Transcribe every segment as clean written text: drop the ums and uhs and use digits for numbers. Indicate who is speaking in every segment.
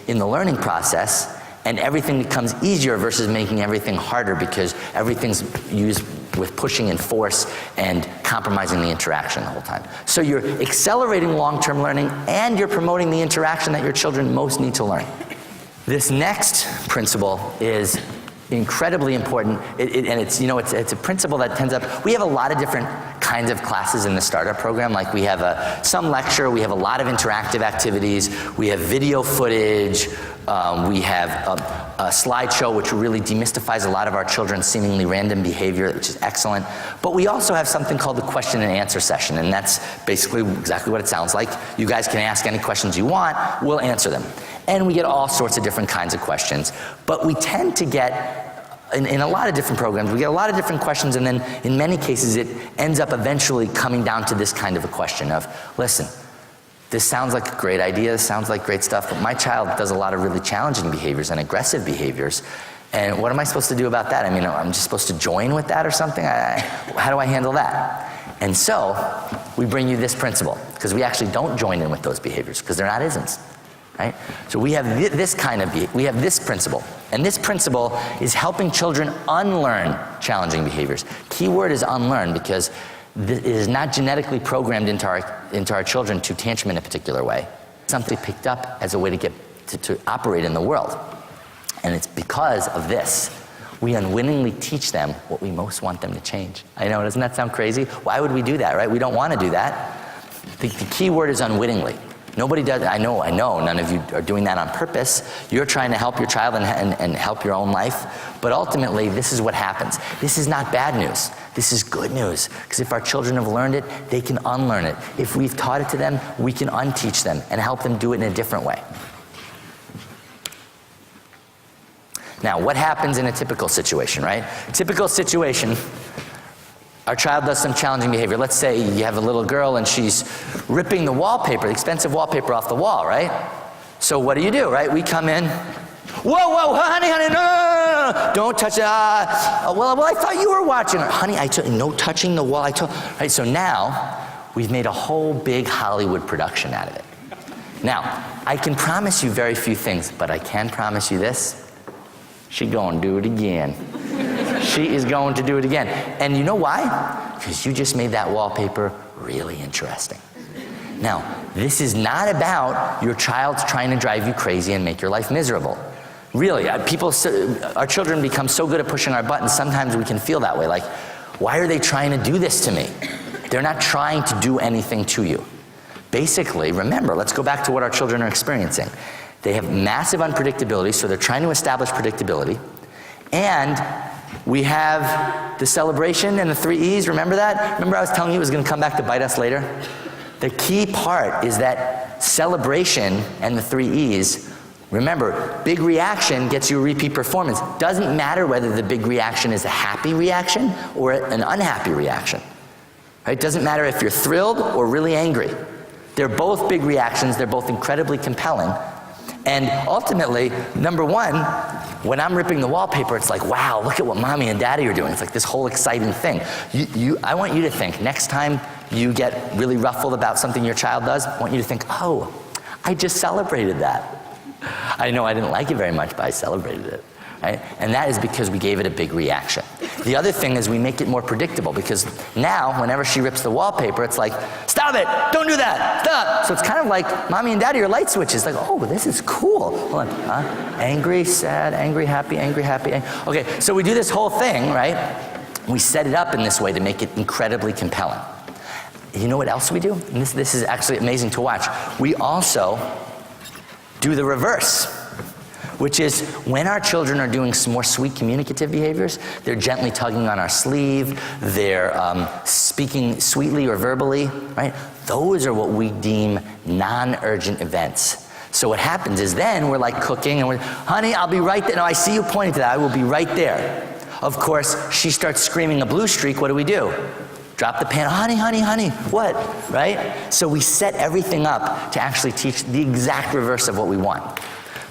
Speaker 1: in the learning process, and everything becomes easier versus making everything harder because everything's used with pushing and force and compromising the interaction the whole time. So you're accelerating long-term learning and you're promoting the interaction that your children most need to learn. This next principle is incredibly important, and it's a principle that tends up. We have a lot of different kinds of classes in the startup program. Like we have some lecture, we have a lot of interactive activities, we have video footage, we have a slideshow which really demystifies a lot of our children's seemingly random behavior, which is excellent. But we also have something called the question and answer session, and that's basically exactly what it sounds like. You guys can ask any questions you want, we'll answer them. And we get all sorts of different kinds of questions. But we tend to get, in a lot of different programs, we get a lot of different questions, and then in many cases it ends up eventually coming down to this kind of a question of, listen, this sounds like a great idea, this sounds like great stuff, but my child does a lot of really challenging behaviors and aggressive behaviors, and what am I supposed to do about that? I mean, I'm just supposed to join with that or something? How do I handle that? And so, we bring you this principle, because we actually don't join in with those behaviors, because they're not isms. Right? So we have this principle, and this principle is helping children unlearn challenging behaviors. Key word is unlearn, because it is not genetically programmed into our children to tantrum in a particular way. It's something picked up as a way to get to operate in the world, and it's because of this. We unwittingly teach them what we most want them to change. I know, doesn't that sound crazy? Why would we do that, right? We don't want to do that. The key word is unwittingly. Nobody does, I know, none of you are doing that on purpose. You're trying to help your child and help your own life, but ultimately this is what happens. This is not bad news. This is good news, because if our children have learned it, they can unlearn it. If we've taught it to them, we can unteach them and help them do it in a different way. Now, what happens in a typical situation, right? Typical situation, our child does some challenging behavior. Let's say you have a little girl and she's ripping the wallpaper, the expensive wallpaper off the wall, right? So what do, right? We come in, whoa, honey, no, don't touch it. Well, I thought you were watching. Honey, no touching the wall. Right, so now we've made a whole big Hollywood production out of it. Now, I can promise you very few things, but I can promise you this. She's gonna do it again. She is going to do it again. And you know why? Because you just made that wallpaper really interesting. Now, this is not about your child's trying to drive you crazy and make your life miserable. Really, our children become so good at pushing our buttons, sometimes we can feel that way. Like, why are they trying to do this to me? They're not trying to do anything to you. Basically, remember, let's go back to what our children are experiencing. They have massive unpredictability, so they're trying to establish predictability. And we have the celebration and the 3 E's, remember that? Remember I was telling you it was going to come back to bite us later? The key part is that celebration and the 3 E's, remember, big reaction gets you a repeat performance. Doesn't matter whether the big reaction is a happy reaction or an unhappy reaction. Right? It doesn't matter if you're thrilled or really angry. They're both big reactions, they're both incredibly compelling. And ultimately, number one, when I'm ripping the wallpaper, it's like, wow, look at what mommy and daddy are doing. It's like this whole exciting thing. I want you to think, next time you get really ruffled about something your child does, I want you to think, oh, I just celebrated that. I know I didn't like it very much, but I celebrated it. Right? And that is because we gave it a big reaction. The other thing is we make it more predictable, because now, whenever she rips the wallpaper, it's like, stop it, don't do that, stop. So it's kind of like mommy and daddy are light switches. Like, oh, this is cool. Hold on, angry, sad, angry, happy, angry, happy. Okay, so we do this whole thing, right? We set it up in this way to make it incredibly compelling. You know what else we do? And this is actually amazing to watch. We also do the reverse, which is when our children are doing some more sweet communicative behaviors, they're gently tugging on our sleeve, they're speaking sweetly or verbally, right? Those are what we deem non-urgent events. So what happens is then we're like cooking and we're, honey, I'll be right there. No, I see you pointing to that, I will be right there. Of course, she starts screaming a blue streak, what do? Drop the pan, honey, honey, honey, what, right? So we set everything up to actually teach the exact reverse of what we want.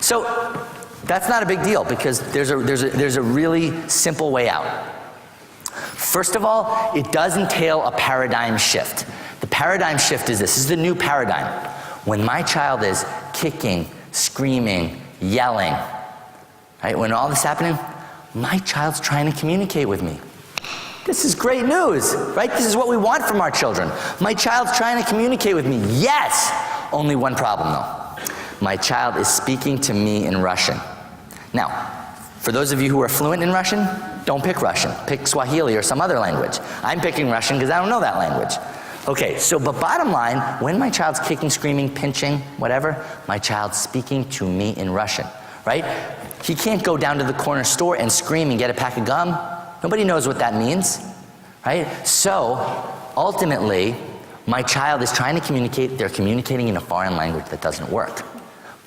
Speaker 1: So that's not a big deal, because there's a really simple way out. First of all, it does entail a paradigm shift. The paradigm shift is this is the new paradigm. When my child is kicking, screaming, yelling, right? When all this is happening, my child's trying to communicate with me. This is great news, right? This is what we want from our children. My child's trying to communicate with me. Yes! Only one problem though. My child is speaking to me in Russian. Now, for those of you who are fluent in Russian, don't pick Russian. Pick Swahili or some other language. I'm picking Russian because I don't know that language. Okay, so but bottom line, when my child's kicking, screaming, pinching, whatever, my child's speaking to me in Russian, right? He can't go down to the corner store and scream and get a pack of gum. Nobody knows what that means, right? So, ultimately, my child is trying to communicate, they're communicating in a foreign language that doesn't work.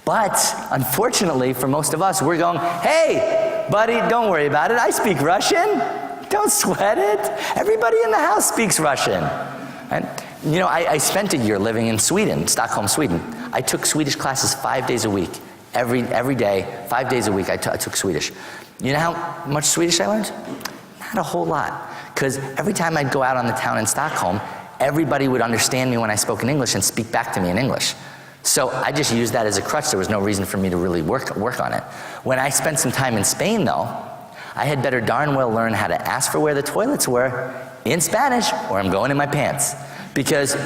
Speaker 1: But, unfortunately, for most of us, we're going, hey, buddy, don't worry about it, I speak Russian. Don't sweat it. Everybody in the house speaks Russian. And, you know, I spent a year living in Sweden, Stockholm, Sweden. I took Swedish classes 5 days a week. Every day, 5 days a week, I took Swedish. You know how much Swedish I learned? Not a whole lot. Because every time I'd go out on the town in Stockholm, everybody would understand me when I spoke in English and speak back to me in English. So I just used that as a crutch. There was no reason for me to really work on it. When I spent some time in Spain, though, I had better darn well learn how to ask for where the toilets were in Spanish, or I'm going in my pants. Because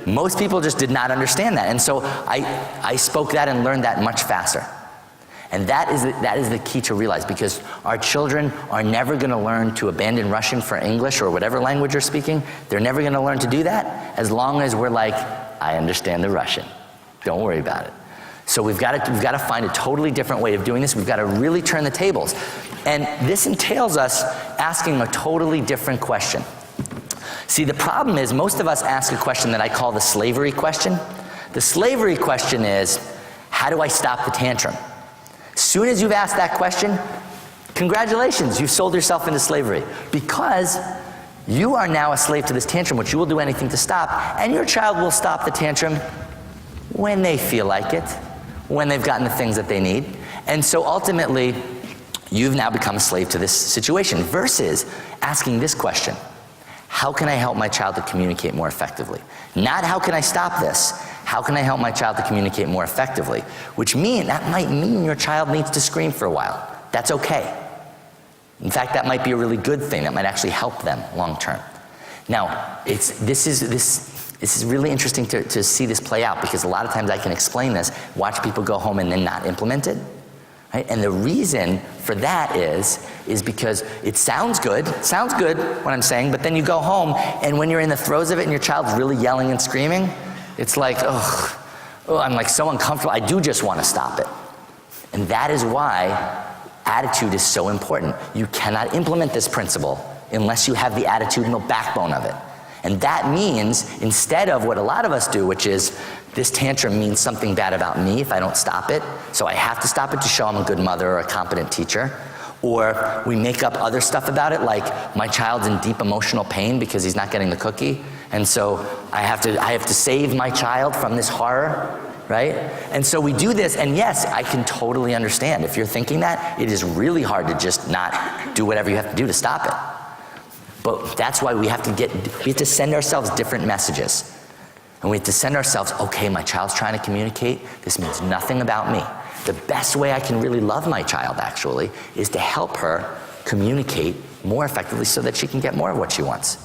Speaker 1: most people just did not understand that. And so I spoke that and learned that much faster. And that is the key to realize, because our children are never going to learn to abandon Russian for English or whatever language you're speaking. They're never going to learn to do that as long as we're like, I understand the Russian. Don't worry about it. So we've got to find a totally different way of doing this. We've got to really turn the tables. And this entails us asking a totally different question. See, the problem is most of us ask a question that I call the slavery question. The slavery question is, how do I stop the tantrum? As soon as you've asked that question, congratulations, you've sold yourself into slavery. Because you are now a slave to this tantrum, which you will do anything to stop, and your child will stop the tantrum when they feel like it, when they've gotten the things that they need. And so ultimately, you've now become a slave to this situation, versus asking this question: how can I help my child to communicate more effectively? Not how can I stop this? How can I help my child to communicate more effectively? Which that might mean your child needs to scream for a while. That's okay. In fact, that might be a really good thing. That might actually help them long term. Now, this is really interesting to see this play out, because a lot of times I can explain this, watch people go home and then not implement it. Right? And the reason for that is because it sounds good what I'm saying, but then you go home and when you're in the throes of it and your child's really yelling and screaming, it's like, oh, I'm like so uncomfortable, I do just want to stop it. And that is why attitude is so important. You cannot implement this principle unless you have the attitudinal backbone of it. And that means, instead of what a lot of us do, which is, this tantrum means something bad about me if I don't stop it, so I have to stop it to show I'm a good mother or a competent teacher. Or we make up other stuff about it, like my child's in deep emotional pain because he's not getting the cookie, and so I have to save my child from this horror, right? And so we do this, and yes, I can totally understand. If you're thinking that, it is really hard to just not do whatever you have to do to stop it. But that's why we have to send ourselves different messages. And we have to send ourselves, okay, my child's trying to communicate, this means nothing about me. The best way I can really love my child, actually, is to help her communicate more effectively so that she can get more of what she wants.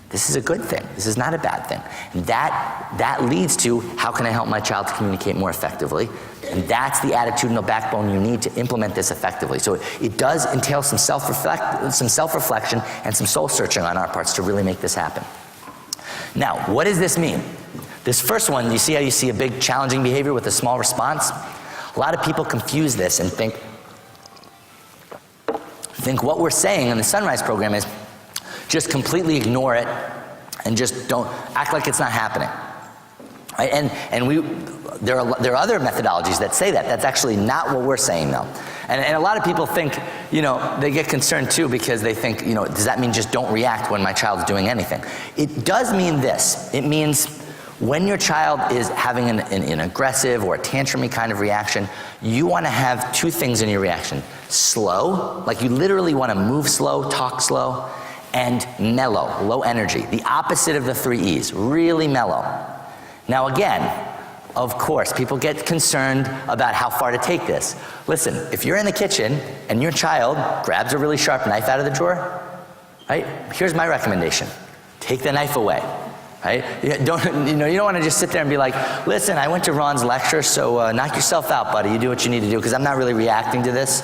Speaker 1: This is a good thing. This is not a bad thing. And that leads to, how can I help my child to communicate more effectively? And that's the attitudinal backbone you need to implement this effectively. So it does entail some self-reflection and some soul searching on our parts to really make this happen. Now, what does this mean? This first one, you see how you see a big challenging behavior with a small response? A lot of people confuse this and think what we're saying in the Sunrise program is just completely ignore it and just don't act like it's not happening. Right? And there are other methodologies that say that. That's actually not what we're saying, though. And a lot of people think, they get concerned too, because they think, does that mean just don't react when my child's doing anything? It does mean this. It means when your child is having an aggressive or a tantrumy kind of reaction, you want to have two things in your reaction. Slow, like you literally want to move slow, talk slow, and mellow, low energy. The opposite of the 3 E's, really mellow. Now again, Of course, people get concerned about how far to take this. Listen, if you're in the kitchen and your child grabs a really sharp knife out of the drawer, right? Here's my recommendation. Take the knife away, right? You don't want to just sit there and be like, listen, I went to Ron's lecture, so knock yourself out, buddy. You do what you need to do, because I'm not really reacting to this.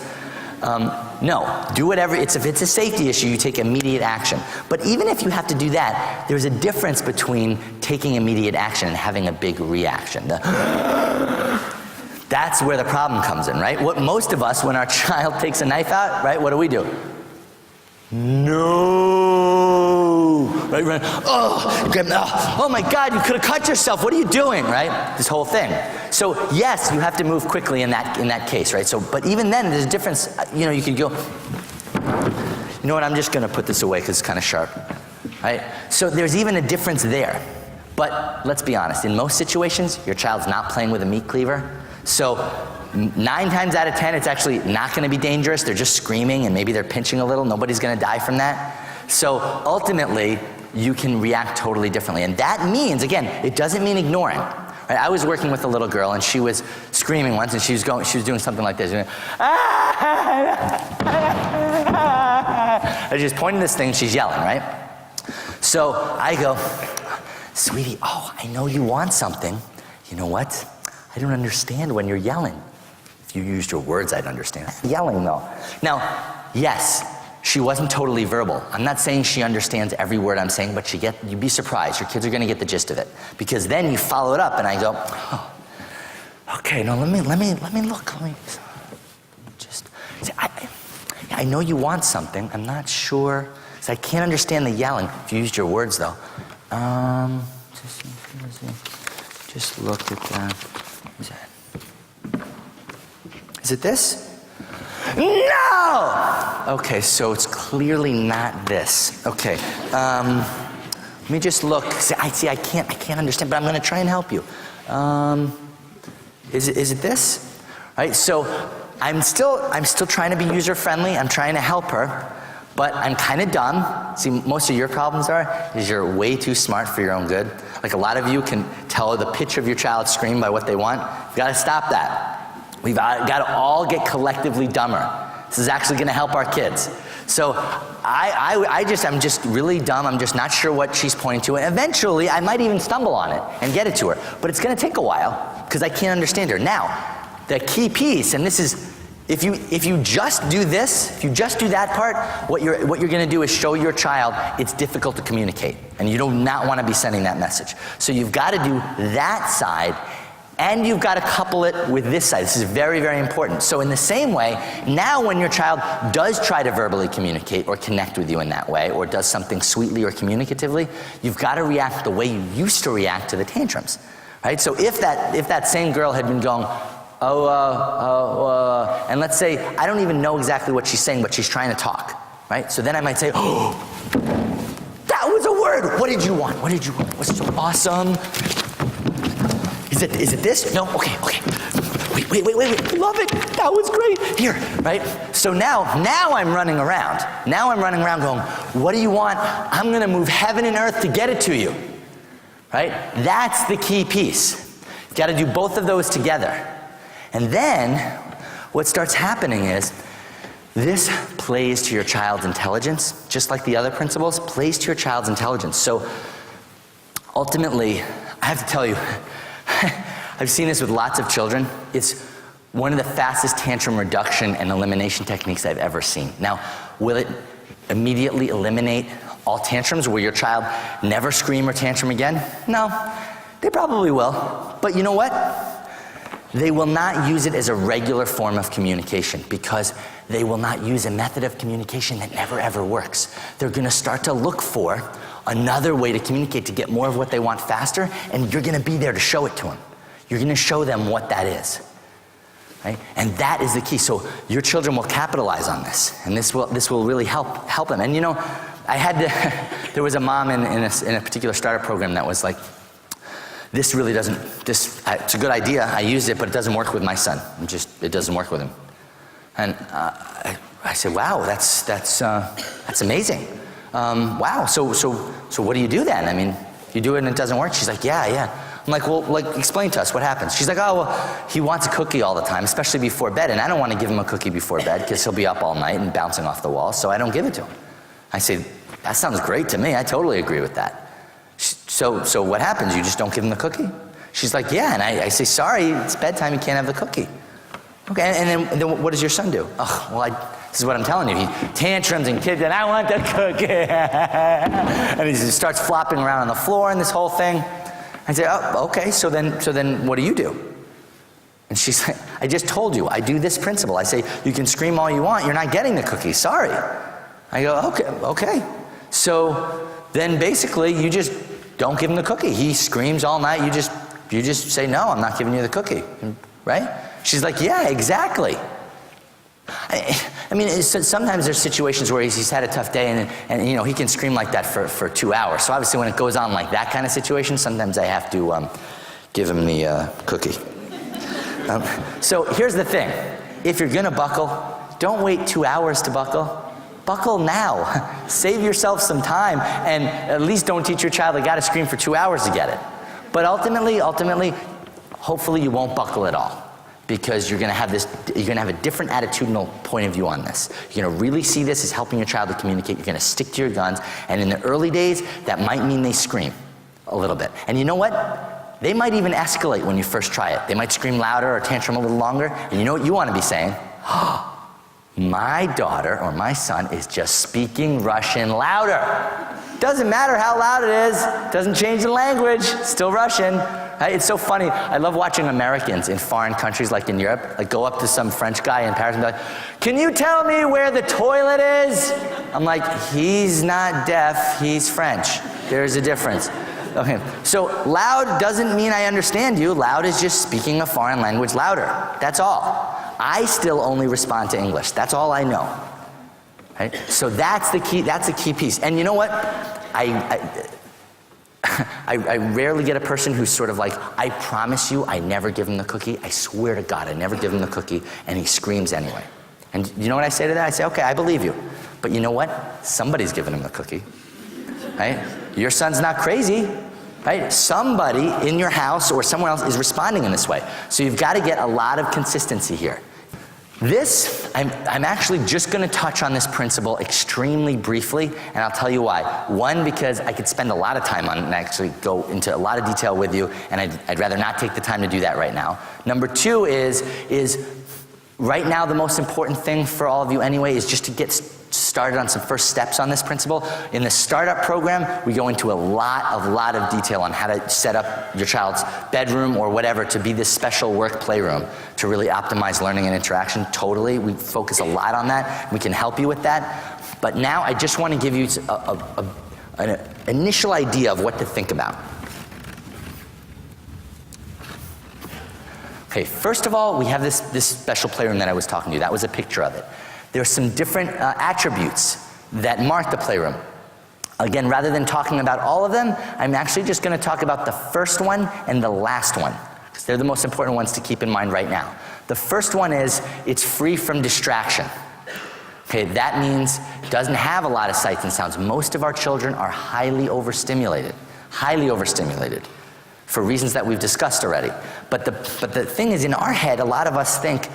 Speaker 1: No, do whatever. If it's a safety issue, you take immediate action. But even if you have to do that, there's a difference between taking immediate action and having a big reaction. That's where the problem comes in, right? What most of us, when our child takes a knife out, right, what do? No! Right? Oh my God, you could have cut yourself. What are you doing, right? This whole thing. So yes, you have to move quickly in that case, right? So, but even then, there's a difference. You could go, you know what, I'm just going to put this away because it's kind of sharp, right? So there's even a difference there. But let's be honest, in most situations, your child's not playing with a meat cleaver. So 9 times out of 10, it's actually not going to be dangerous. They're just screaming and maybe they're pinching a little. Nobody's going to die from that. So ultimately, you can react totally differently. And that means, again, it doesn't mean ignoring. Right? I was working with a little girl and she was screaming once and she was doing something like this. I was just pointing this thing and she's yelling, right? So I go, sweetie, I know you want something. You know what? I don't understand when you're yelling. If you used your words, I'd understand. Yelling, though. Now, yes, she wasn't totally verbal. I'm not saying she understands every word I'm saying, but you'd be surprised. Your kids are going to get the gist of it. Because then you follow it up, and I go, okay, no, let me look. I know you want something. I'm not sure. So I can't understand the yelling. If you used your words, though. Just look at that. Is it this? No! Okay, so it's clearly not this. Okay, let me just look. See, I can't understand, but I'm going to try and help you. Is it this? Right. So I'm still trying to be user friendly. I'm trying to help her, but I'm kind of dumb. See, most of your problems is you're way too smart for your own good. Like a lot of you can tell the pitch of your child's scream by what they want. You've got to stop that. We've got to all get collectively dumber. This is actually going to help our kids. So I'm just really dumb. I'm just not sure what she's pointing to. And eventually, I might even stumble on it and get it to her. But it's going to take a while because I can't understand her. Now, the key piece, and this is, if you just do this, if you just do that part, what you're going to do is show your child it's difficult to communicate. And you do not want to be sending that message. So you've got to do that side. And you've got to couple it with this side. This is very, very important. So in the same way, now when your child does try to verbally communicate or connect with you in that way, or does something sweetly or communicatively, you've got to react the way you used to react to the tantrums, right? So if that same girl had been going, and let's say, I don't even know exactly what she's saying, but she's trying to talk, right? So then I might say, oh, that was a word. What did you want? What did you want? What's so awesome? Is it this? No? Okay. Wait. Love it. That was great. Here, right? So now I'm running around. Now I'm running around going, what do you want? I'm going to move heaven and earth to get it to you. Right? That's the key piece. You've got to do both of those together. And then what starts happening is this plays to your child's intelligence, just like the other principles, plays to your child's intelligence. So ultimately, I have to tell you, I've seen this with lots of children. It's one of the fastest tantrum reduction and elimination techniques I've ever seen. Now, will it immediately eliminate all tantrums? Will your child never scream or tantrum again? No, they probably will. But you know what? They will not use it as a regular form of communication because they will not use a method of communication that never ever works. They're going to start to look for another way to communicate to get more of what they want faster, and you're going to be there to show it to them. You're going to show them what that is, right? And that is the key. So your children will capitalize on this, and this will really help them. And you know, there was a mom in a particular starter program that was like, it's a good idea. I used it, but it doesn't work with my son. It doesn't work with him. And I said, wow, that's amazing. Wow, so what do you do then? I mean, you do it and it doesn't work? She's like, yeah. I'm like, well, like, explain to us what happens. She's like, oh, well, he wants a cookie all the time, especially before bed, and I don't want to give him a cookie before bed because he'll be up all night and bouncing off the wall, so I don't give it to him. I say, that sounds great to me. I totally agree with that. So what happens? You just don't give him the cookie? She's like, yeah, and I say, sorry, it's bedtime, you can't have the cookie. Okay, and then what does your son do? Oh, well, this is what I'm telling you. He tantrums and kids, and I want the cookie. And he starts flopping around on the floor and this whole thing. I say, oh, okay, so then what do you do? And she's like, I just told you, I do this principle. I say, you can scream all you want, you're not getting the cookie, sorry. I go, okay. So then basically you just don't give him the cookie. He screams all night, you just say, no, I'm not giving you the cookie, right? She's like, yeah, exactly. I mean, sometimes there's situations where he's had a tough day and you know, he can scream like that for 2 hours. So obviously when it goes on like that kind of situation, sometimes I have to give him the cookie. So here's the thing. If you're gonna buckle, don't wait 2 hours to buckle. Buckle now. Save yourself some time, and at least don't teach your child they gotta scream for 2 hours to get it. But ultimately, hopefully you won't buckle at all. Because you're gonna have a different attitudinal point of view on this. You're gonna really see this as helping your child to communicate. You're gonna stick to your guns, and in the early days, that might mean they scream a little bit. And you know what? They might even escalate when you first try it. They might scream louder or tantrum a little longer, and you know what you wanna be saying? Oh, my daughter or my son is just speaking Russian louder. Doesn't matter how loud it is, doesn't change the language, still Russian. It's so funny. I love watching Americans in foreign countries like in Europe, like go up to some French guy in Paris and be like, can you tell me where the toilet is? I'm like, he's not deaf, he's French. There's a difference. Okay, so loud doesn't mean I understand you. Loud is just speaking a foreign language louder. That's all. I still only respond to English. That's all I know. Right? So that's the key piece. And you know what? I rarely get a person who's sort of like, I promise you I never give him the cookie. I swear to God I never give him the cookie, and he screams anyway. And you know what I say to that? I say, okay, I believe you. But you know what? Somebody's giving him the cookie. Right? Your son's not crazy. Right? Somebody in your house or somewhere else is responding in this way. So you've got to get a lot of consistency here. This, I'm actually just going to touch on this principle extremely briefly, and I'll tell you why. One, because I could spend a lot of time on it and actually go into a lot of detail with you, and I'd rather not take the time to do that right now. Number two is right now the most important thing for all of you anyway is just to get started on some first steps on this principle. In the startup program, we go into a lot of detail on how to set up your child's bedroom or whatever to be this special work playroom to really optimize learning and interaction. Totally, we focus a lot on that. We can help you with that. But now I just want to give you an initial idea of what to think about. Okay, first of all, we have this special playroom that I was talking to you. That was a picture of it. There are some different attributes that mark the playroom. Again, rather than talking about all of them, I'm actually just going to talk about the first one and the last one, because they're the most important ones to keep in mind right now. The first one is it's free from distraction. Okay, that means it doesn't have a lot of sights and sounds. Most of our children are highly overstimulated for reasons that we've discussed already. But the thing is, in our head, a lot of us think,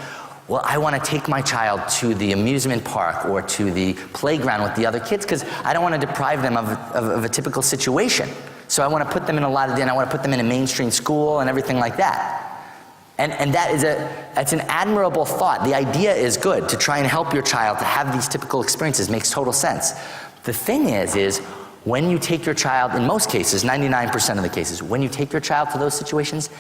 Speaker 1: well, I want to take my child to the amusement park or to the playground with the other kids because I don't want to deprive them of a typical situation. So I want to put them in I want to put them in a mainstream school and everything like that. And that's an admirable thought. The idea is good to try and help your child to have these typical experiences. Makes total sense. The thing is when you take your child, in most cases, 99% of the cases, when you take your child to those situations,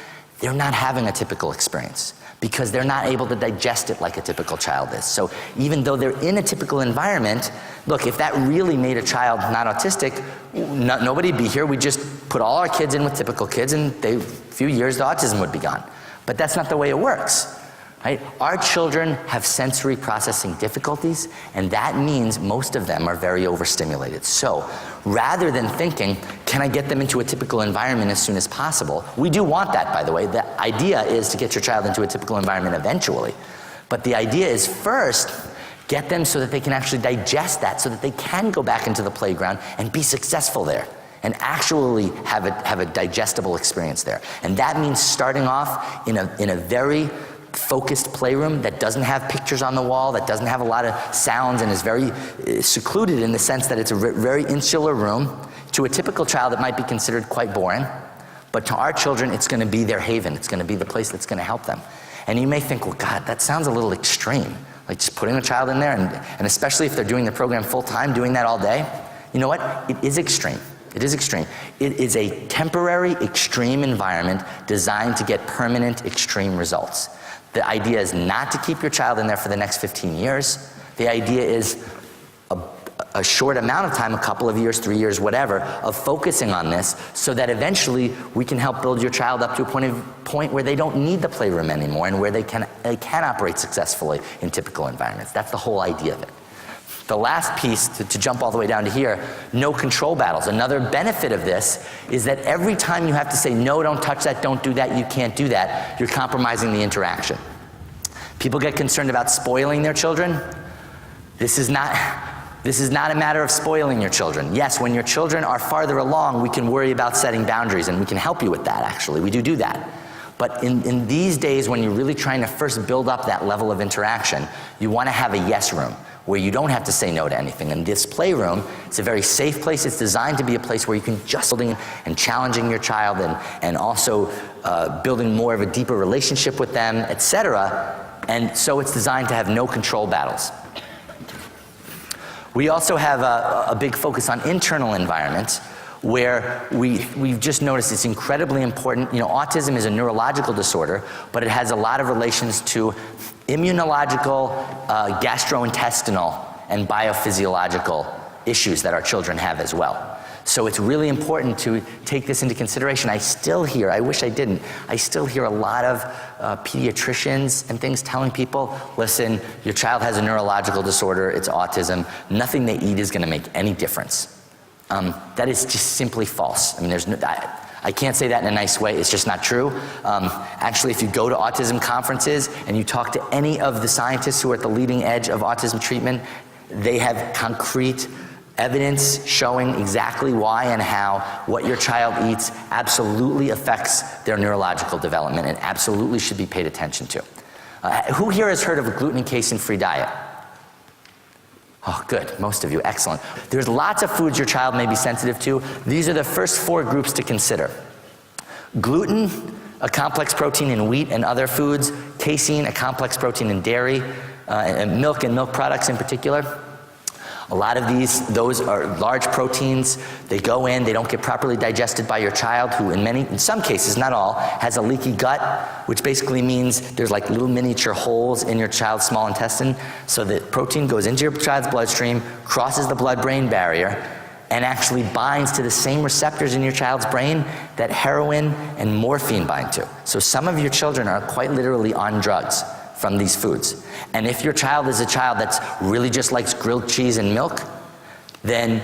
Speaker 1: they're not having a typical experience, because they're not able to digest it like a typical child is. So even though they're in a typical environment, look, if that really made a child not autistic, nobody'd be here. We'd just put all our kids in with typical kids, and a few years the autism would be gone. But that's not the way it works. Right? Our children have sensory processing difficulties, and that means most of them are very overstimulated. So rather than thinking, can I get them into a typical environment as soon as possible? We do want that, by the way. The idea is to get your child into a typical environment eventually. But the idea is first, get them so that they can actually digest that, so that they can go back into the playground and be successful there and actually have a digestible experience there. And that means starting off in a very focused playroom that doesn't have pictures on the wall, that doesn't have a lot of sounds, and is very secluded in the sense that it's a very insular room. To a typical child, it might be considered quite boring, but to our children, it's going to be their haven. It's going to be the place that's going to help them. And you may think, well, God, that sounds a little extreme. Like just putting a child in there, and especially if they're doing the program full time, doing that all day. You know what? It is extreme. It is extreme. It is a temporary, extreme environment designed to get permanent, extreme results. The idea is not to keep your child in there for the next 15 years. The idea is a short amount of time, a couple of years, 3 years, whatever, of focusing on this so that eventually we can help build your child up to a point where they don't need the playroom anymore and where they can operate successfully in typical environments. That's the whole idea of it. The last piece, to jump all the way down to here, no control battles. Another benefit of this is that every time you have to say, no, don't touch that, don't do that, you can't do that, you're compromising the interaction. People get concerned about spoiling their children. This is not a matter of spoiling your children. Yes, when your children are farther along, we can worry about setting boundaries, and we can help you with that, actually. We do that. But in these days, when you're really trying to first build up that level of interaction, you want to have a yes room, where you don't have to say no to anything. And this playroom, it's a very safe place. It's designed to be a place where you can just building and challenging your child and also building more of a deeper relationship with them, etc. And so it's designed to have no control battles. We also have a big focus on internal environments, where we've just noticed it's incredibly important. You know, autism is a neurological disorder, but it has a lot of relations to immunological, gastrointestinal, and biophysiological issues that our children have as well. So it's really important to take this into consideration. I still hear, I wish I didn't, I still hear a lot of pediatricians and things telling people, listen, your child has a neurological disorder, it's autism, nothing they eat is going to make any difference. That is just simply false. I mean, I can't say that in a nice way, it's just not true. Actually, if you go to autism conferences and you talk to any of the scientists who are at the leading edge of autism treatment, they have concrete evidence showing exactly why and how what your child eats absolutely affects their neurological development and absolutely should be paid attention to. Who here has heard of a gluten and casein-free diet? Oh, good, most of you, excellent. There's lots of foods your child may be sensitive to. These are the first 4 groups to consider. Gluten, a complex protein in wheat and other foods. Casein, a complex protein in dairy, and milk products in particular. A lot of those are large proteins. They go in, they don't get properly digested by your child, who in some cases, not all, has a leaky gut, which basically means there's like little miniature holes in your child's small intestine. So the protein goes into your child's bloodstream, crosses the blood-brain barrier, and actually binds to the same receptors in your child's brain that heroin and morphine bind to. So some of your children are quite literally on drugs from these foods. And if your child is a child that's really just likes grilled cheese and milk, then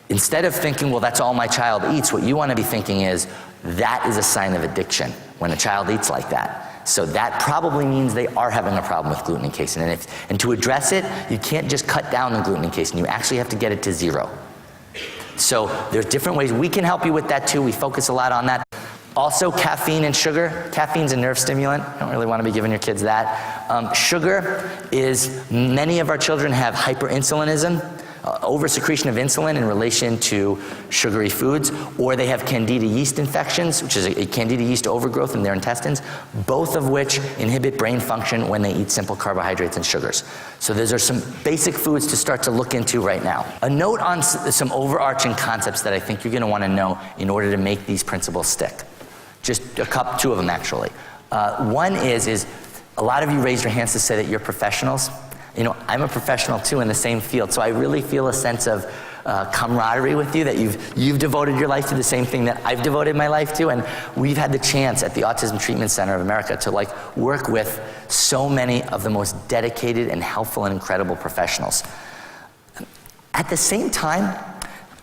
Speaker 1: instead of thinking, well, that's all my child eats, what you want to be thinking is, that is a sign of addiction when a child eats like that. So that probably means they are having a problem with gluten and casein. And to address it, you can't just cut down the gluten and casein. You actually have to get it to 0. So there's different ways. We can help you with that too. We focus a lot on that. Also, caffeine and sugar. Caffeine's a nerve stimulant. I don't really want to be giving your kids that. Sugar is, many of our children have hyperinsulinism, oversecretion of insulin in relation to sugary foods, or they have candida yeast infections, which is a candida yeast overgrowth in their intestines, both of which inhibit brain function when they eat simple carbohydrates and sugars. So those are some basic foods to start to look into right now. A note on some overarching concepts that I think you're going to want to know in order to make these principles stick. Just 2 of them, actually. One is a lot of you raised your hands to say that you're professionals. You know, I'm a professional too in the same field, so I really feel a sense of camaraderie with you, that you've devoted your life to the same thing that I've devoted my life to, and we've had the chance at the Autism Treatment Center of America to work with so many of the most dedicated and helpful and incredible professionals. At the same time,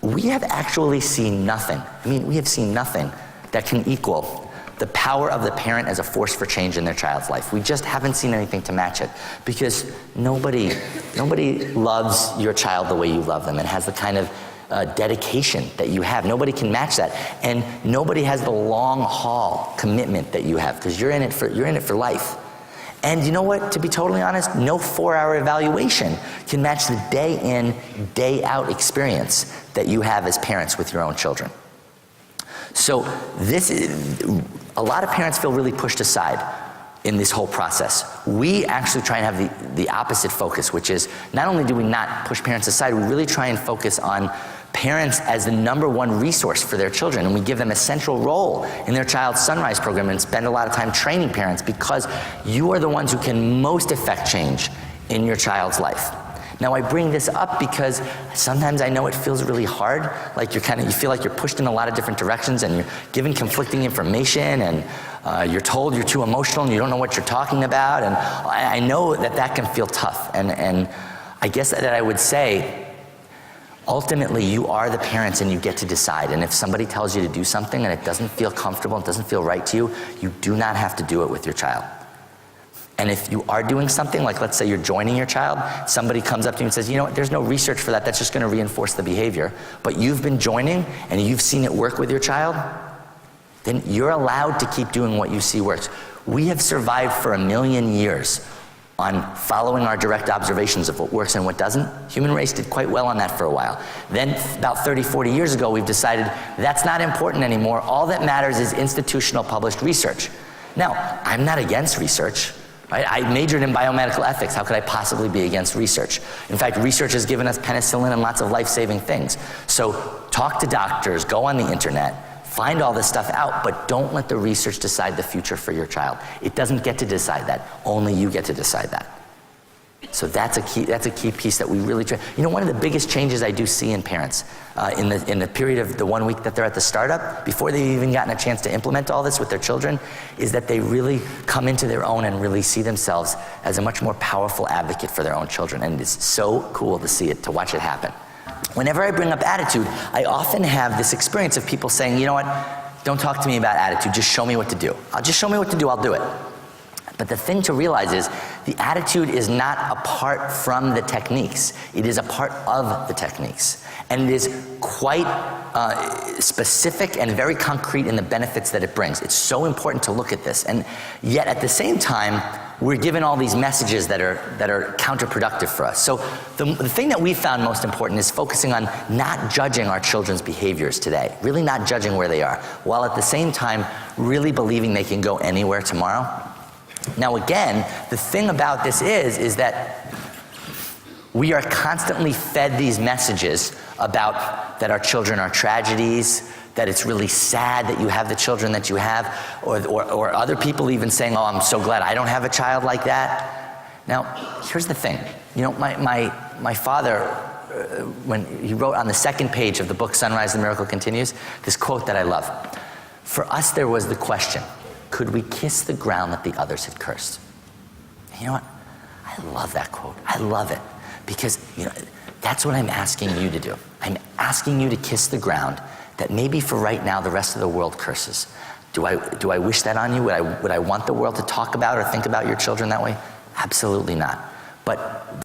Speaker 1: we have actually seen nothing. We have seen nothing that can equal the power of the parent as a force for change in their child's life. We just haven't seen anything to match it, because nobody loves your child the way you love them and has the kind of dedication that you have. Nobody can match that. And nobody has the long haul commitment that you have, because you're in it for life. And you know what, to be totally honest, no 4-hour evaluation can match the day in, day out experience that you have as parents with your own children. So a lot of parents feel really pushed aside in this whole process. We actually try and have the opposite focus, which is not only do we not push parents aside, we really try and focus on parents as the #1 resource for their children, and we give them a central role in their child's Sunrise program and spend a lot of time training parents, because you are the ones who can most affect change in your child's life. Now, I bring this up because sometimes I know it feels really hard, like you feel like you're pushed in a lot of different directions and you're given conflicting information, and you're told you're too emotional and you don't know what you're talking about, and I know that can feel tough, and I guess that I would say, ultimately, you are the parents and you get to decide. And if somebody tells you to do something and it doesn't feel comfortable, it doesn't feel right to you, you do not have to do it with your child. And if you are doing something, like let's say you're joining your child, somebody comes up to you and says, you know what, there's no research for that, that's just going to reinforce the behavior, but you've been joining and you've seen it work with your child, then you're allowed to keep doing what you see works. We have survived for 1 million years on following our direct observations of what works and what doesn't. Human race did quite well on that for a while. Then about 30, 40 years ago, we've decided that's not important anymore. All that matters is institutional published research. Now, I'm not against research. Right? I majored in biomedical ethics. How could I possibly be against research? In fact, research has given us penicillin and lots of life-saving things. So talk to doctors, go on the internet, find all this stuff out, but don't let the research decide the future for your child. It doesn't get to decide that. Only you get to decide that. So that's a key piece that we really try. You know, one of the biggest changes I do see in parents in the period of the 1 week that they're at the startup, before they've even gotten a chance to implement all this with their children, is that they really come into their own and really see themselves as a much more powerful advocate for their own children. And it's so cool to see it, to watch it happen. Whenever I bring up attitude, I often have this experience of people saying, you know what, don't talk to me about attitude, just show me what to do. Just show me what to do, I'll do it. But the thing to realize is the attitude is not apart from the techniques. It is a part of the techniques. And it is quite specific and very concrete in the benefits that it brings. It's so important to look at this. And yet at the same time, we're given all these messages that are counterproductive for us. So the thing that we found most important is focusing on not judging our children's behaviors today, really not judging where they are, while at the same time really believing they can go anywhere tomorrow. Now again, the thing about this is that we are constantly fed these messages about that our children are tragedies, that it's really sad that you have the children that you have, or other people even saying, oh, I'm so glad I don't have a child like that. Now, here's the thing. You know, my father, when he wrote on the second page of the book, Sunrise, the Miracle Continues, this quote that I love. For us, there was the question, could we kiss the ground that the others had cursed? You know what? I love that quote. I love it. Because, you know, that's what I'm asking you to do. I'm asking you to kiss the ground that maybe for right now the rest of the world curses. Do I wish that on you? Would I want the world to talk about or think about your children that way? Absolutely not. But